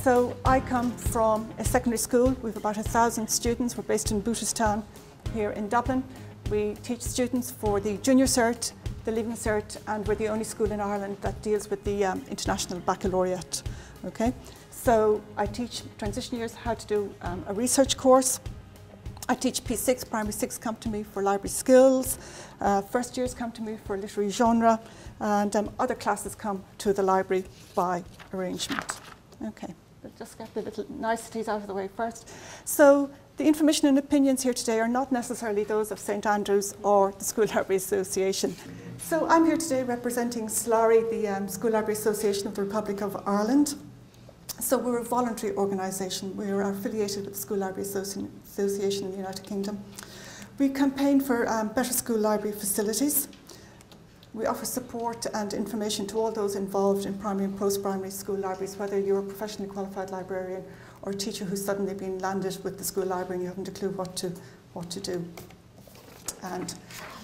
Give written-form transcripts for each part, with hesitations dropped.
So I come from a secondary school. We have about 1,000 students. We're based in Booterstown here in Dublin. We teach students for the Junior Cert, the Leaving Cert, and we're the only school in Ireland that deals with the International Baccalaureate. Okay? So I teach transition years how to do a research course. I teach P6, primary 6 come to me for library skills, first years come to me for literary genre, and other classes come to the library by arrangement. Okay, let's just get the little niceties out of the way first. So the information and opinions here today are not necessarily those of St Andrews or the School Library Association. So I'm here today representing SLARI, the School Library Association of the Republic of Ireland. So we're a voluntary organisation. We are affiliated with the School Library Association in the United Kingdom. We campaign for better school library facilities. We offer support and information to all those involved in primary and post-primary school libraries, whether you're a professionally qualified librarian or a teacher who's suddenly been landed with the school library and you haven't a clue what to do. And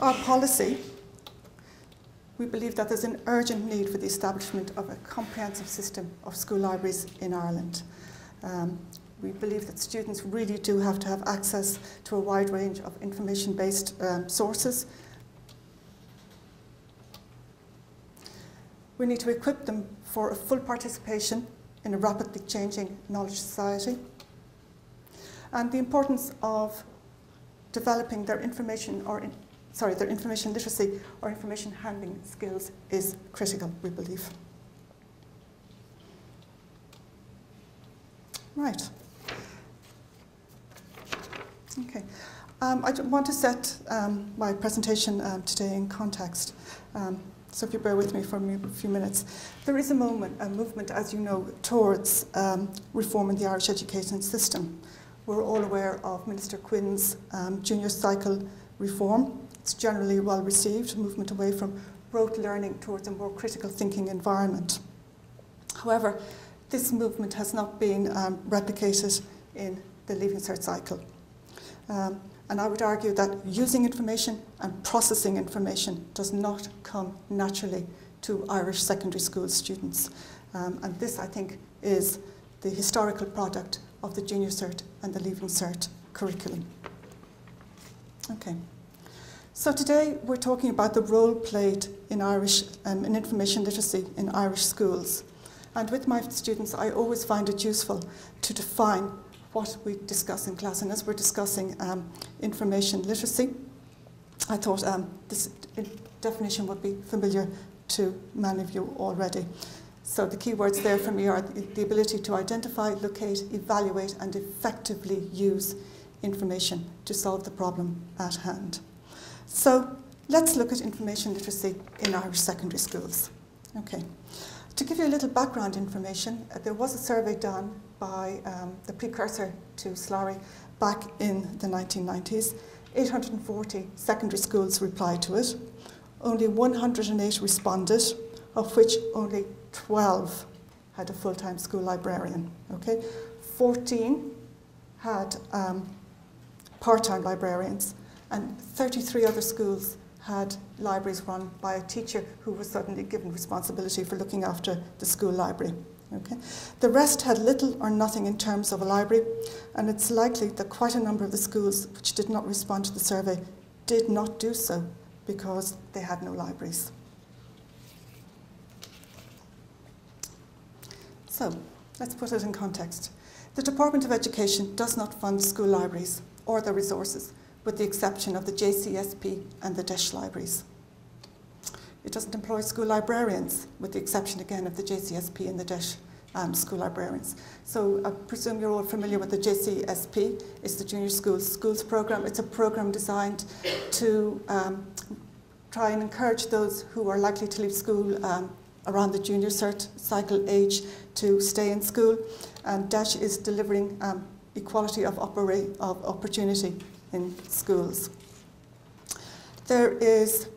our policy, we believe that there's an urgent need for the establishment of a comprehensive system of school libraries in Ireland. We believe that students really do have to have access to a wide range of information-based sources. We need to equip them for a full participation in a rapidly changing knowledge society. And the importance of developing their information literacy or information handling skills is critical, we believe. Right. Okay. I want to set my presentation today in context. So if you bear with me for a few minutes. There is a movement, as you know, towards reform in the Irish education system. We're all aware of Minister Quinn's junior cycle reform. It's generally well received, a movement away from rote learning towards a more critical thinking environment. However, this movement has not been replicated in the Leaving Cert cycle. And I would argue that using information and processing information does not come naturally to Irish secondary school students. And this, I think, is the historical product of the Junior Cert and the Leaving Cert curriculum. Okay. So today we're talking about the role played in Irish in information literacy in Irish schools. And with my students, I always find it useful to define what we discuss in class. And as we're discussing information literacy, I thought this definition would be familiar to many of you already. So the key words there for me are the ability to identify, locate, evaluate, and effectively use information to solve the problem at hand. So let's look at information literacy in Irish secondary schools. Okay. To give you a little background information, there was a survey done by the precursor to SLARI back in the 1990s. 840 secondary schools replied to it. Only 108 responded, of which only 12 had a full-time school librarian. Okay? 14 had part-time librarians, and 33 other schools had libraries run by a teacher who was suddenly given responsibility for looking after the school library. Okay? The rest had little or nothing in terms of a library, and it's likely that quite a number of the schools which did not respond to the survey did not do so because they had no libraries. So, let's put it in context. The Department of Education does not fund school libraries or their resources, with the exception of the JCSP and the DEIS libraries. It doesn't employ school librarians, with the exception again of the JCSP and the DEIS school librarians. So I presume you're all familiar with the JCSP. It's the Junior Schools Programme. It's a programme designed to try and encourage those who are likely to leave school around the Junior Cert cycle age to stay in school. And DEIS is delivering equality of opportunity in schools. There is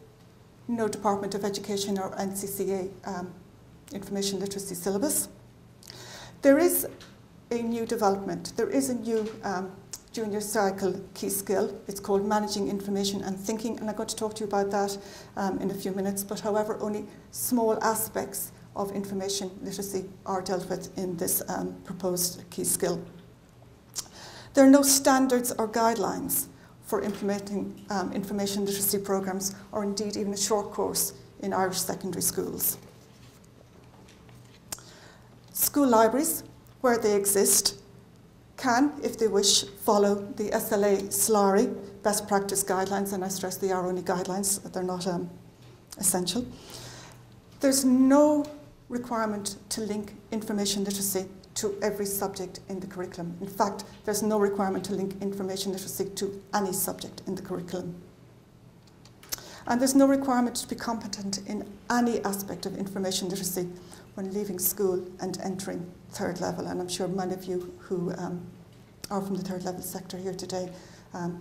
no Department of Education or NCCA information literacy syllabus. There is a new development. There is a new junior cycle key skill. It's called Managing Information and Thinking, and I'm going to talk to you about that in a few minutes, but however, only small aspects of information literacy are dealt with in this proposed key skill. There are no standards or guidelines for implementing information literacy programs, or indeed even a short course in Irish secondary schools. School libraries, where they exist, can, if they wish, follow the SLA/SLARI best practice guidelines, and I stress they are only guidelines, they're not essential. There's no requirement to link information literacy to every subject in the curriculum. In fact, there's no requirement to link information literacy to any subject in the curriculum. And there's no requirement to be competent in any aspect of information literacy when leaving school and entering third level. And I'm sure many of you who are from the third level sector here today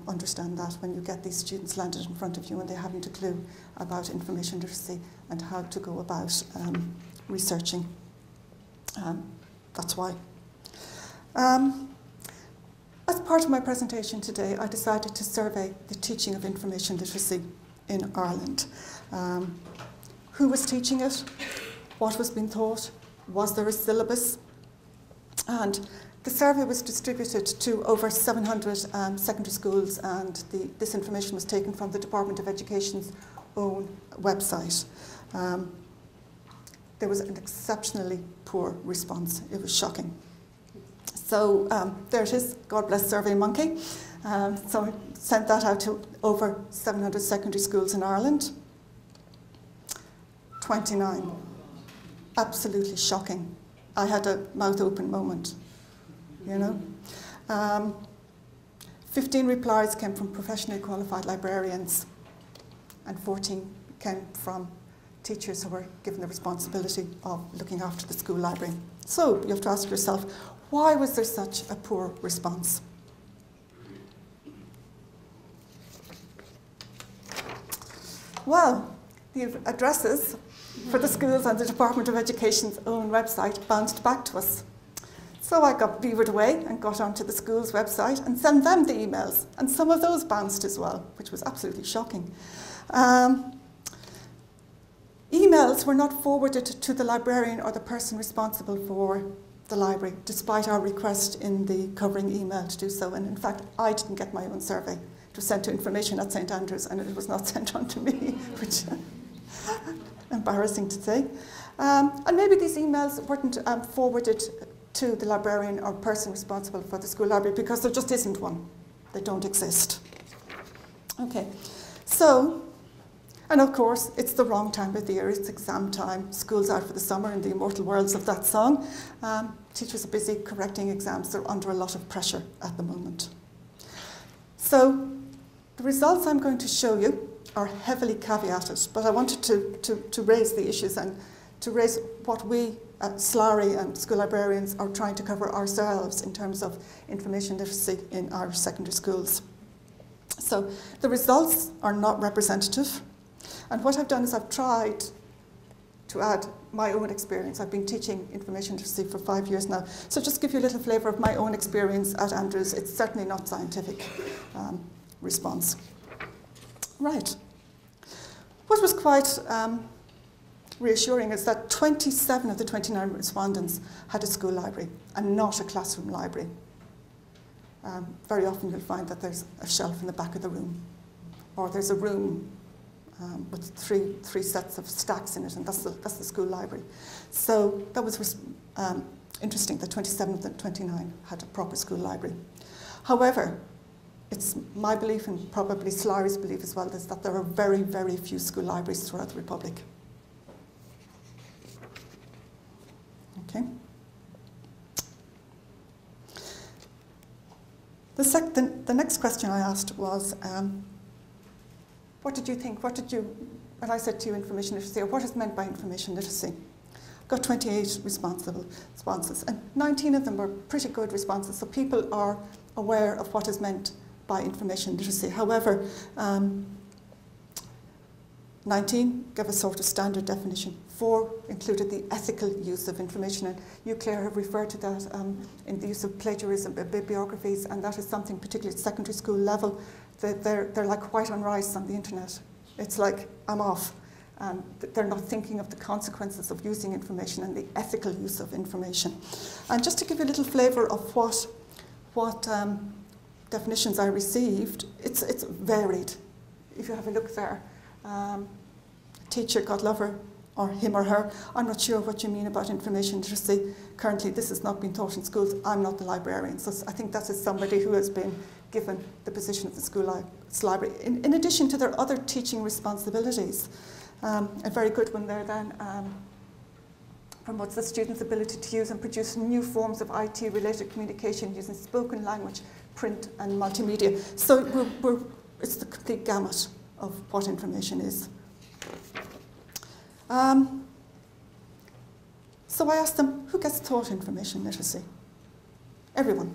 understand that when you get these students landed in front of you and they haven't a clue about information literacy and how to go about researching. That's why. As part of my presentation today, I decided to survey the teaching of information literacy in Ireland. Who was teaching it? What was being taught? Was there a syllabus? And the survey was distributed to over 700 secondary schools, and this information was taken from the Department of Education's own website. There was an exceptionally poor response. It was shocking. So there it is, God bless SurveyMonkey. So I sent that out to over 700 secondary schools in Ireland. 29. Absolutely shocking. I had a mouth open moment, you know. 15 replies came from professionally qualified librarians, and 14 came from teachers who were given the responsibility of looking after the school library. So you have to ask yourself, why was there such a poor response? Well, the addresses for the schools on the Department of Education's own website bounced back to us. So I got beavered away and got onto the school's website and sent them the emails, and some of those bounced as well, which was absolutely shocking. Emails were not forwarded to the librarian or the person responsible for the library, despite our request in the covering email to do so. And in fact, I didn't get my own survey. It was sent to information at St Andrews, and it was not sent on to me, which embarrassing to say. And maybe these emails weren't forwarded to the librarian or person responsible for the school library because there just isn't one. They don't exist. Okay, so, and of course, it's the wrong time of the year. It's exam time. School's out for the summer in the immortal words of that song. Teachers are busy correcting exams. They're under a lot of pressure at the moment. So the results I'm going to show you are heavily caveated, but I wanted to raise the issues and to raise what we at SLARI and school librarians are trying to cover ourselves in terms of information literacy in Irish secondary schools. So the results are not representative. And what I've done is I've tried to add my own experience. I've been teaching information literacy for 5 years now. So just give you a little flavour of my own experience at Andrews. It's certainly not scientific response. Right. What was quite reassuring is that 27 of the 29 respondents had a school library and not a classroom library. Very often you'll find that there's a shelf in the back of the room, or there's a room with three sets of stacks in it, and that's the school library. So that was interesting that 27 of the 29 had a proper school library. However, it's my belief, and probably SLARI's belief as well, is that there are very, very few school libraries throughout the Republic. Okay. The next question I asked was, what did you think? When I said to you information literacy, or what is meant by information literacy? Got 28 responses, and 19 of them were pretty good responses, so people are aware of what is meant by information literacy. However, 19 gave a sort of standard definition. 4 included the ethical use of information, and you, Claire, have referred to that in the use of plagiarism, bibliographies, and that is something particularly at secondary school level, that they're like white on rice on the internet. It's like, I'm off. They're not thinking of the consequences of using information and the ethical use of information. And just to give you a little flavour of what definitions I received, it's varied. If you have a look there, teacher, God love her, or him or her, I'm not sure what you mean about information literacy. Currently, this has not been taught in schools. I'm not the librarian, so I think that is somebody who has been given the position of the school library. In addition to their other teaching responsibilities, a very good one there then, promotes the student's ability to use and produce new forms of IT-related communication using spoken language, print and multimedia. So it's the complete gamut of what information is. So I asked them, who gets taught information literacy? Everyone.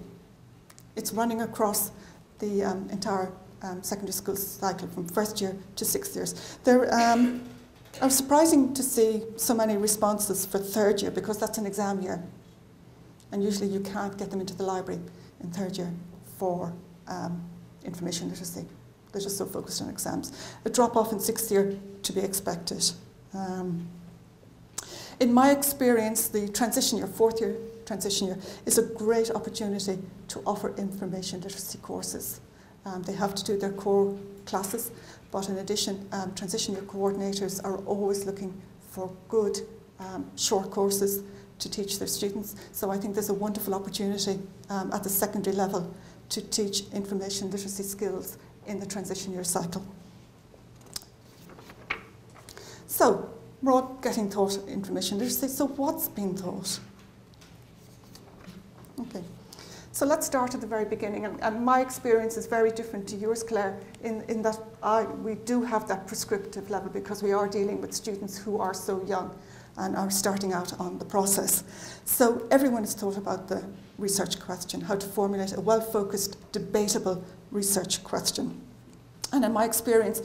It's running across the entire secondary school cycle from first year to 6 years. It was surprising to see so many responses for third year because that's an exam year. And usually you can't get them into the library in third year for information literacy. They're just so focused on exams. A drop off in sixth year to be expected. In my experience, the transition year, fourth year transition year, is a great opportunity to offer information literacy courses. They have to do their core classes, but in addition, transition year coordinators are always looking for good short courses to teach their students. So I think there's a wonderful opportunity at the secondary level to teach information literacy skills in the transition year cycle. So, we're all getting taught information literacy, so what's being taught? Okay, so let's start at the very beginning, and my experience is very different to yours, Claire, in that we do have that prescriptive level because we are dealing with students who are so young and are starting out on the process. So everyone is taught about the research question, how to formulate a well-focused, debatable research question. And in my experience,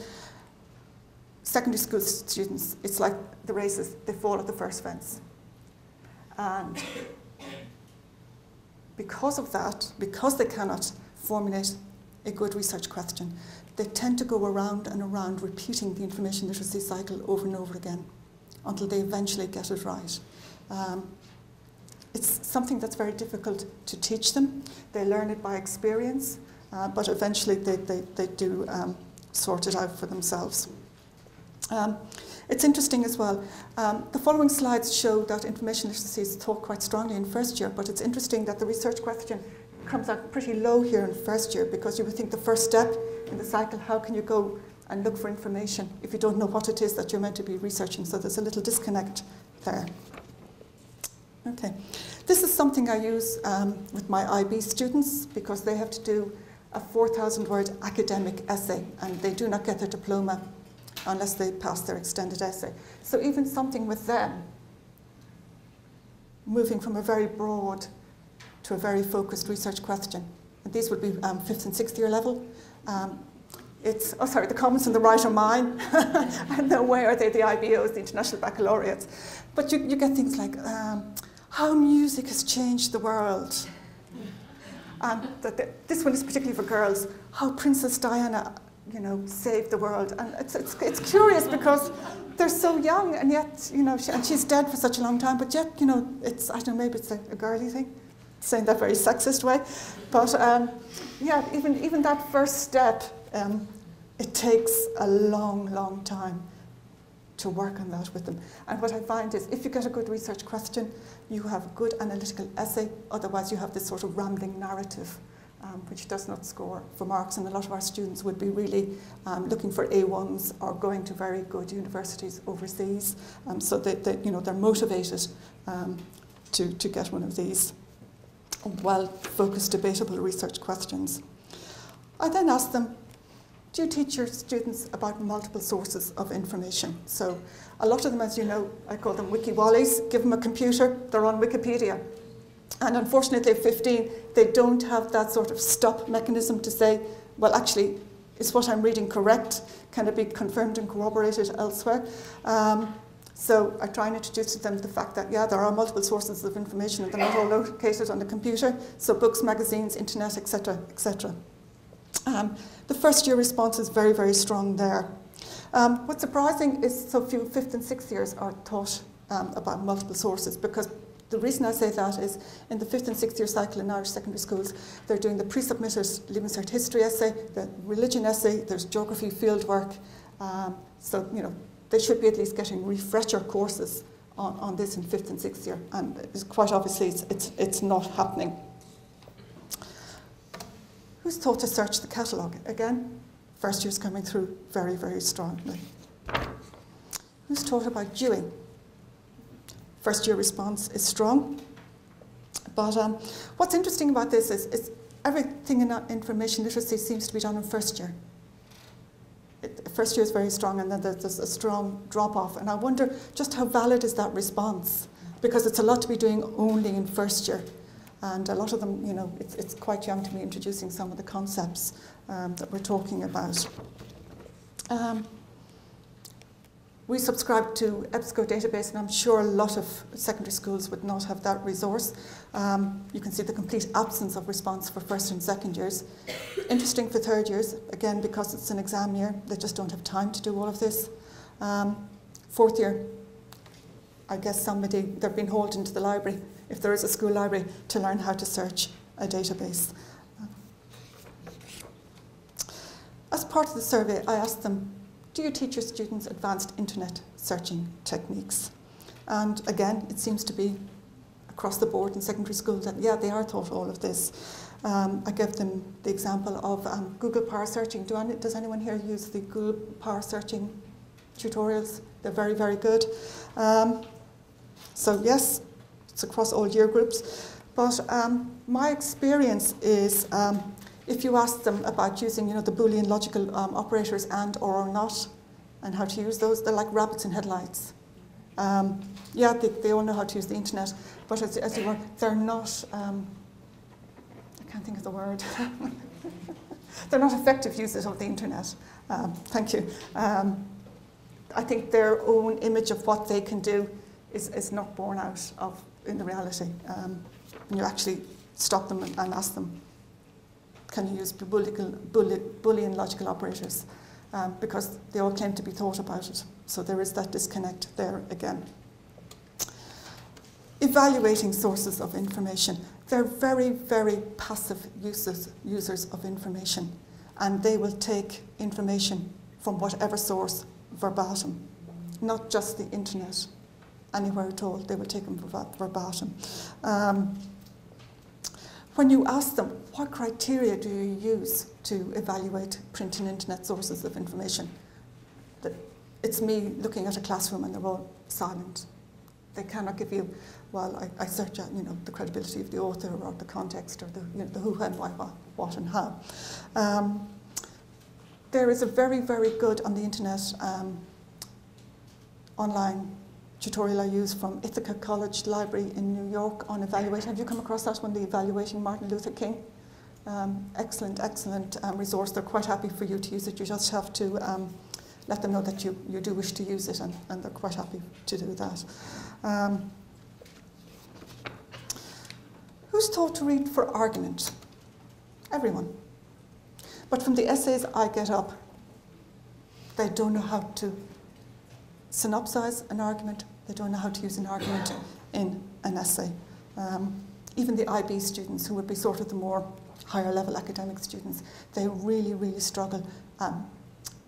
secondary school students, it's like the races, they fall at the first fence. And because of that, because they cannot formulate a good research question, they tend to go around and around repeating the information literacy cycle over and over again until they eventually get it right. It's something that's very difficult to teach them. They learn it by experience, but eventually they do sort it out for themselves. It's interesting as well. The following slides show that information literacy is taught quite strongly in first year, but it's interesting that the research question comes out pretty low here in first year because you would think the first step in the cycle, how can you go and look for information if you don't know what it is that you're meant to be researching? So there's a little disconnect there. Okay, this is something I use with my IB students because they have to do a 4,000-word academic essay and they do not get their diploma unless they pass their extended essay. So even something with them, moving from a very broad to a very focused research question. And these would be 5th and 6th year level. The comments on the right are mine, and the way are they the IBOs, the International Baccalaureates. But you get things like, how music has changed the world. And this one is particularly for girls, how Princess Diana saved the world. And it's curious because they're so young and yet, and she's dead for such a long time, but yet, it's, I don't know, maybe it's a girly thing, saying that very sexist way. But yeah, even that first step, it takes a long, long time to work on that with them. And what I find is if you get a good research question, you have a good analytical essay, otherwise you have this sort of rambling narrative which does not score for marks, and a lot of our students would be really looking for A1s or going to very good universities overseas, so they're motivated to get one of these well-focused, debatable research questions. I then asked them, do you teach your students about multiple sources of information? So a lot of them, as you know, I call them wiki-wallies. Give them a computer, they're on Wikipedia. And unfortunately, at 15, they don't have that sort of stop mechanism to say, well, actually, is what I'm reading correct? Can it be confirmed and corroborated elsewhere? So I try and introduce to them the fact that, yeah, there are multiple sources of information and they're not all located on the computer. So books, magazines, internet, etc., etc. The first year response is very, very strong there. What's surprising is so few 5th and 6th years are taught about multiple sources, because the reason I say that is in the 5th and 6th year cycle in Irish secondary schools, they're doing the pre-submitted Leaving Cert history essay, the religion essay, there's geography field work. So, you know, they should be at least getting refresher courses on this in 5th and 6th year. And it's quite obviously it's not happening. Who's taught to search the catalogue? Again, first year's coming through very, very strongly. Who's taught about Dewey? First year response is strong. But what's interesting about this is everything in information literacy seems to be done in first year. First year is very strong, and then there's a strong drop-off. And I wonder just how valid is that response? Because it's a lot to be doing only in first year. And a lot of them, you know, it's quite young to be introducing some of the concepts that we're talking about. We subscribe to EBSCO database, and I'm sure a lot of secondary schools would not have that resource. You can see the complete absence of response for first and second years. Interesting for third years, again, because it's an exam year, they just don't have time to do all of this. Fourth year, I guess they've been hauled into the library, if there is a school library, to learn how to search a database. As part of the survey, I asked them, do you teach your students advanced internet searching techniques? And again, it seems to be across the board in secondary school that, yeah, they are taught all of this. I gave them the example of Google Power Searching. Does anyone here use the Google Power Searching tutorials? They're very, very good. So yes, it's across all year groups. But my experience is if you ask them about using, you know, the Boolean logical operators and or not, and how to use those, they're like rabbits in headlights. Yeah, they all know how to use the internet, but as you were, they're not, I can't think of the word. They're not effective users of the internet. Thank you. I think their own image of what they can do is not borne out of in the reality. When you actually stop them and ask them, can you use Boolean logical operators? Because they all claim to be thought about it. So there is that disconnect there again. Evaluating sources of information. They're very, very passive users of information. And they will take information from whatever source verbatim. Not just the internet, anywhere at all. They will take them verbatim. When you ask them, what criteria do you use to evaluate print and internet sources of information? It's me looking at a classroom and they're all silent. They cannot give you, well, I search out, you know, the credibility of the author or the context or the, you know, the who and why, what and how. There is a very, very good on the internet online tutorial I use from Ithaca College Library in New York on evaluation. Have you come across that one, the Evaluating Martin Luther King? Excellent, excellent resource. They're quite happy for you to use it. You just have to let them know that you do wish to use it, and they're quite happy to do that. Who's taught to read for argument? Everyone. But from the essays I get up, they don't know how to synopsize an argument. They don't know how to use an argument in an essay. Even the IB students, who would be sort of the more higher level academic students, they really, really struggle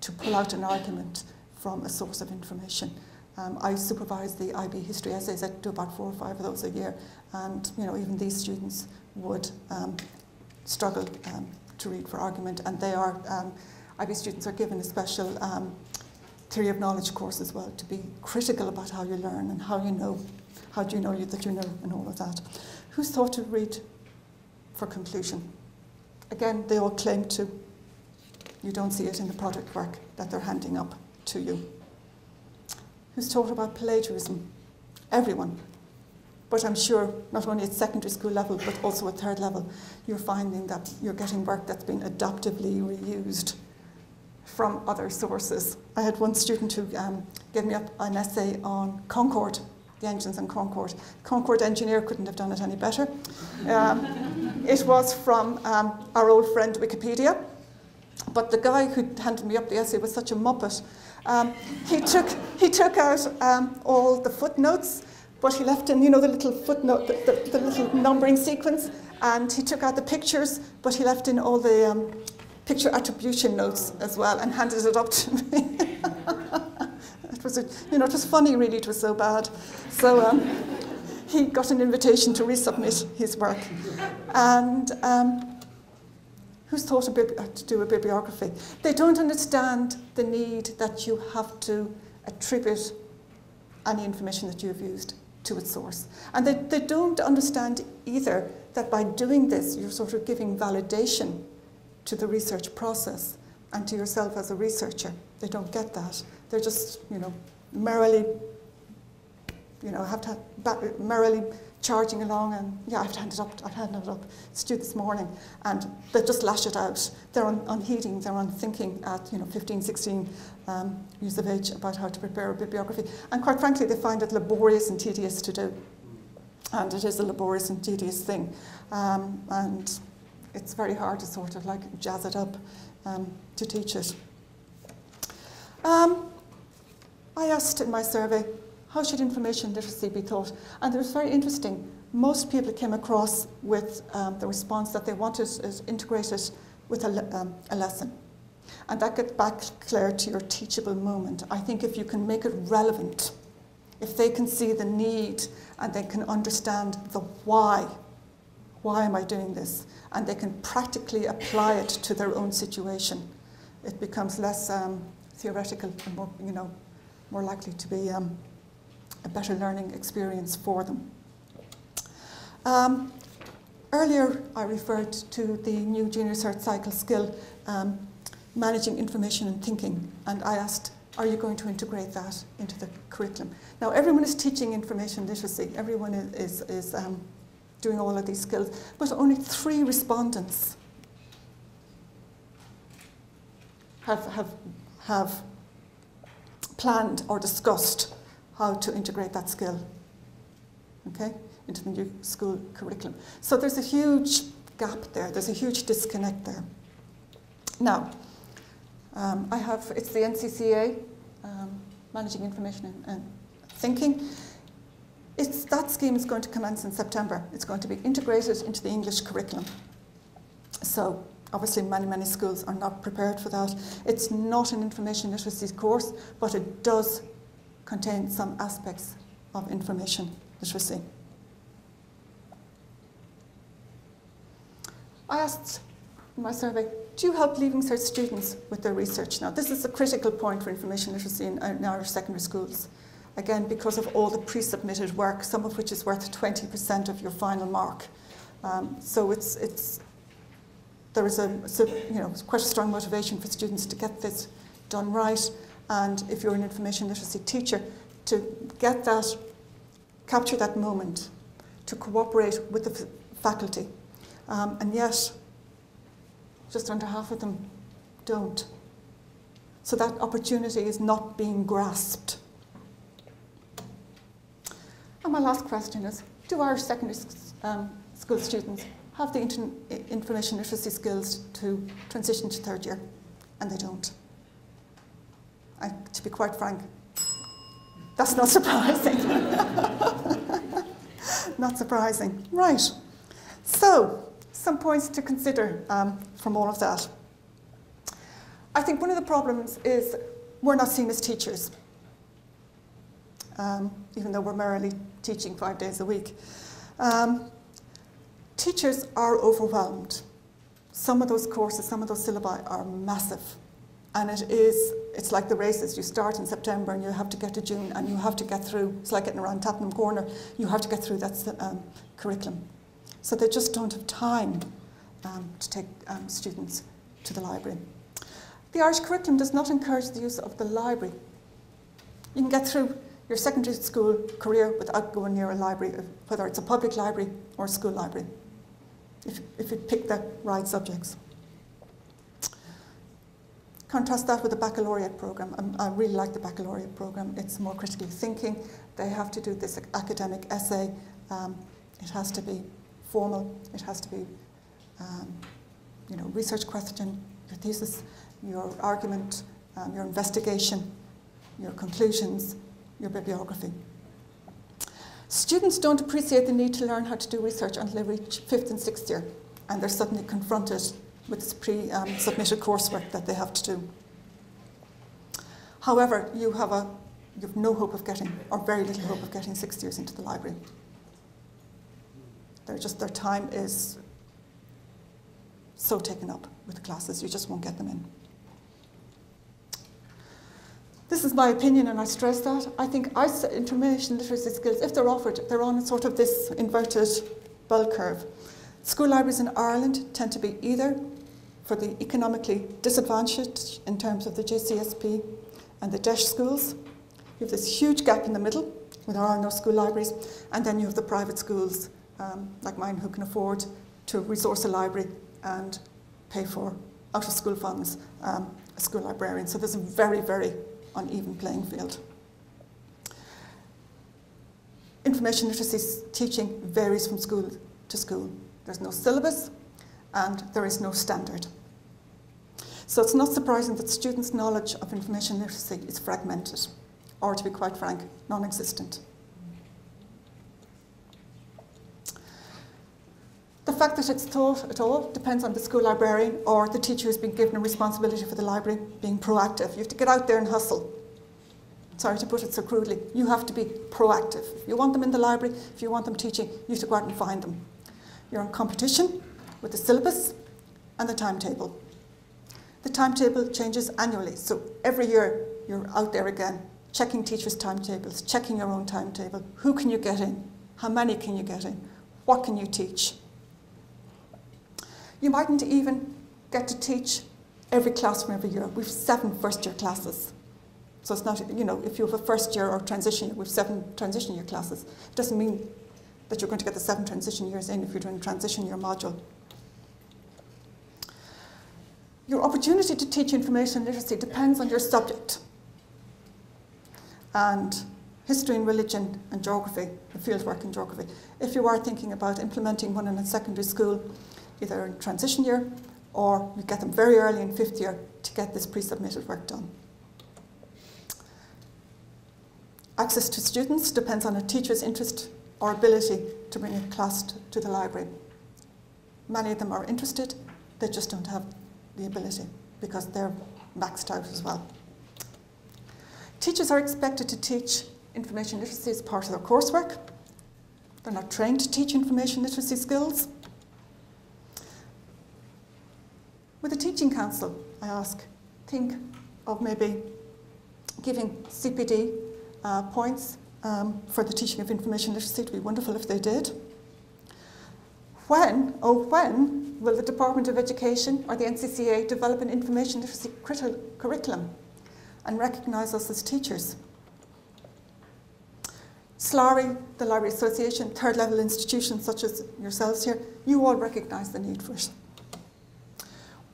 to pull out an argument from a source of information. I supervise the IB history essays. I do about 4 or 5 of those a year, and you know, even these students would struggle to read for argument, and they are, IB students are given a special theory of knowledge course as well, to be critical about how you learn and how do you know that you know, and all of that. Who's taught to read for conclusion? Again, they all claim to. You don't see it in the project work that they're handing up to you. Who's taught about plagiarism? Everyone. But I'm sure not only at secondary school level, but also at third level, you're finding that you're getting work that's been adaptively reused from other sources. I had one student who gave me up an essay on Concorde, the engines on Concorde. Concorde engineer couldn't have done it any better. It was from our old friend Wikipedia, But the guy who handed me up the essay was such a muppet. He took out all the footnotes, but he left in, the little footnote, the little numbering sequence, and he took out the pictures, but he left in all the picture attribution notes as well, and handed it up to me. It was funny, really. It was so bad. So he got an invitation to resubmit his work, and who's thought to do a bibliography? They don't understand the need that you have to attribute any information that you have used to its source. And they don't understand either that by doing this, you're sort of giving validation to the research process and to yourself as a researcher. They don't get that. They're just, merrily, merrily charging along, and yeah, I've handed it up. It's due this morning, and they just lash it out. They're unheeding, they're unthinking at 15, 16 years of age about how to prepare a bibliography. And quite frankly, they find it laborious and tedious to do. And it is a laborious and tedious thing. And it's very hard to sort of like jazz it up to teach it. I asked in my survey, how should information literacy be taught? And it was very interesting. Most people came across with the response that they wanted it integrated with a lesson. And that gets back, Claire, to your teachable moment. I think if you can make it relevant, if they can see the need and they can understand the why am I doing this? And they can practically apply it to their own situation, it becomes less theoretical and more, more likely to be a better learning experience for them. Earlier, I referred to the new junior cert cycle skill, managing information and thinking, and I asked, are you going to integrate that into the curriculum? Now, everyone is teaching information literacy. Everyone is doing all of these skills, but only 3 respondents have planned or discussed how to integrate that skill, okay, into the new school curriculum. So there's a huge gap there. There's a huge disconnect there. Now, it's the NCCA, Managing Information and Thinking. That scheme is going to commence in September. It's going to be integrated into the English curriculum. So obviously many schools are not prepared for that. It's not an information literacy course, but it does contain some aspects of information literacy. I asked in my survey, do you help Leaving Cert students with their research? Now, this is a critical point for information literacy in Irish secondary schools. Again, because of all the pre-submitted work, some of which is worth 20% of your final mark. So there is quite a strong motivation for students to get this done right. And if you're an information literacy teacher, to get that, capture that moment, to cooperate with the faculty. And yet, just under half of them don't. So that opportunity is not being grasped. And my last question is, do Irish secondary school students have the information literacy skills to transition to 3rd year? And they don't. And to be quite frank, that's not surprising. Not surprising. Right. So, some points to consider from all of that. I think one of the problems is we're not seen as teachers, even though we're merely teaching 5 days a week. Teachers are overwhelmed. Some of those courses, some of those syllabi are massive. And it's like the races. You start in September and you have to get to June and you have to get through, it's like getting around Tattenham Corner, you have to get through that curriculum. So they just don't have time to take students to the library. The Irish curriculum does not encourage the use of the library. You can get through your secondary school career without going near a library, whether it's a public library or a school library, if you pick the right subjects. Contrast that with the baccalaureate programme. I really like the baccalaureate programme. It's more critically thinking. They have to do this academic essay. It has to be formal. It has to be, research question. You're thesis, your argument, your investigation, your conclusions, your bibliography. Students don't appreciate the need to learn how to do research until they reach 5th and 6th year, and they're suddenly confronted with this pre-submitted coursework that they have to do. However, you have no hope of getting, or very little hope of getting 6 years into the library. Their time is so taken up with the classes, you just won't get them in. This is my opinion, and I stress that. I think information literacy skills, if they're offered, they're on sort of this inverted bell curve. School libraries in Ireland tend to be either for the economically disadvantaged in terms of the JCSP and the DESH schools. You have this huge gap in the middle where there are no school libraries, and then you have the private schools like mine who can afford to resource a library and pay for, out of school funds, a school librarian. So there's a very, very uneven playing field. Information literacy teaching varies from school to school. There's no syllabus and there is no standard. So it's not surprising that students' knowledge of information literacy is fragmented, or to be quite frank, non-existent. The fact that it's taught at all depends on the school librarian or the teacher who's been given a responsibility for the library being proactive. You have to get out there and hustle. Sorry to put it so crudely. You have to be proactive. If you want them in the library, if you want them teaching, you have to go out and find them. You're in competition with the syllabus and the timetable. The timetable changes annually, so every year you're out there again, checking teachers' timetables, checking your own timetable. Who can you get in? How many can you get in? What can you teach? You mightn't even get to teach every class from every year. We've 7 first-year classes. So it's not, if you have a first year or transition year, we've 7 transition year classes. It doesn't mean that you're going to get the 7 transition years in if you're doing a transition year module. Your opportunity to teach information literacy depends on your subject. And history and religion and geography, and fieldwork and geography. If you are thinking about implementing one in a secondary school, either in transition year, or you get them very early in 5th year to get this pre-submitted work done. Access to students depends on a teacher's interest or ability to bring a class to the library. Many of them are interested, they just don't have the ability because they're maxed out as well. Teachers are expected to teach information literacy as part of their coursework. They're not trained to teach information literacy skills. With a teaching council, I ask, think of maybe giving CPD points for the teaching of information literacy. It would be wonderful if they did. When will the Department of Education or the NCCA develop an information literacy curriculum and recognise us as teachers? SLARI, the Library Association, third level institutions such as yourselves here, you all recognise the need for it.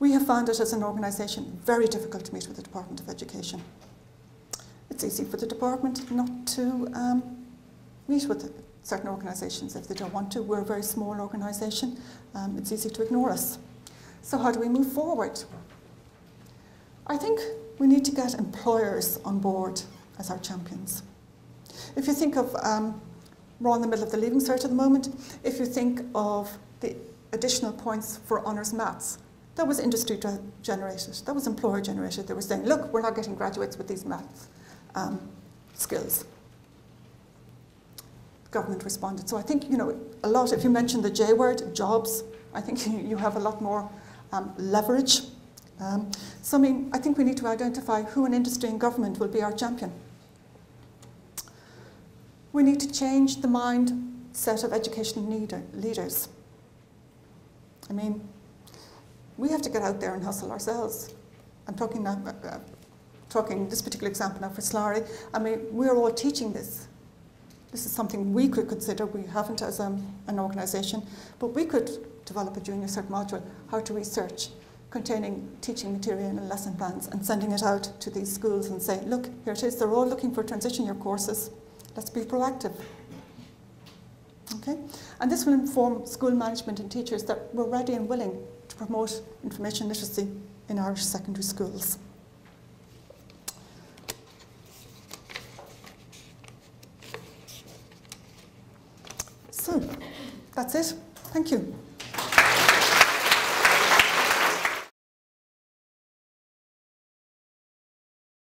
We have found it as an organisation very difficult to meet with the Department of Education. It's easy for the department not to meet with certain organisations if they don't want to. We're a very small organisation. It's easy to ignore us. So how do we move forward? I think we need to get employers on board as our champions. If you think of, we're in the middle of the Leaving Cert at the moment, if you think of the additional points for honours maths, that was industry generated, that was employer generated. They were saying, look, we're not getting graduates with these maths skills. The government responded. So I think, a lot, if you mention the J word, jobs, I think you have a lot more leverage. I think we need to identify who in industry and government will be our champion. We need to change the mindset of education leaders. We have to get out there and hustle ourselves. I'm talking now, talking this particular example now for SLARI. We're all teaching this. This is something we could consider. We haven't as an organisation, but we could develop a junior cert module, how to research, containing teaching material and lesson plans, and sending it out to these schools and say, look, here it is. They're all looking for transition year courses. Let's be proactive. Okay? And this will inform school management and teachers that we're ready and willing to promote information literacy in Irish secondary schools. So, that's it. Thank you.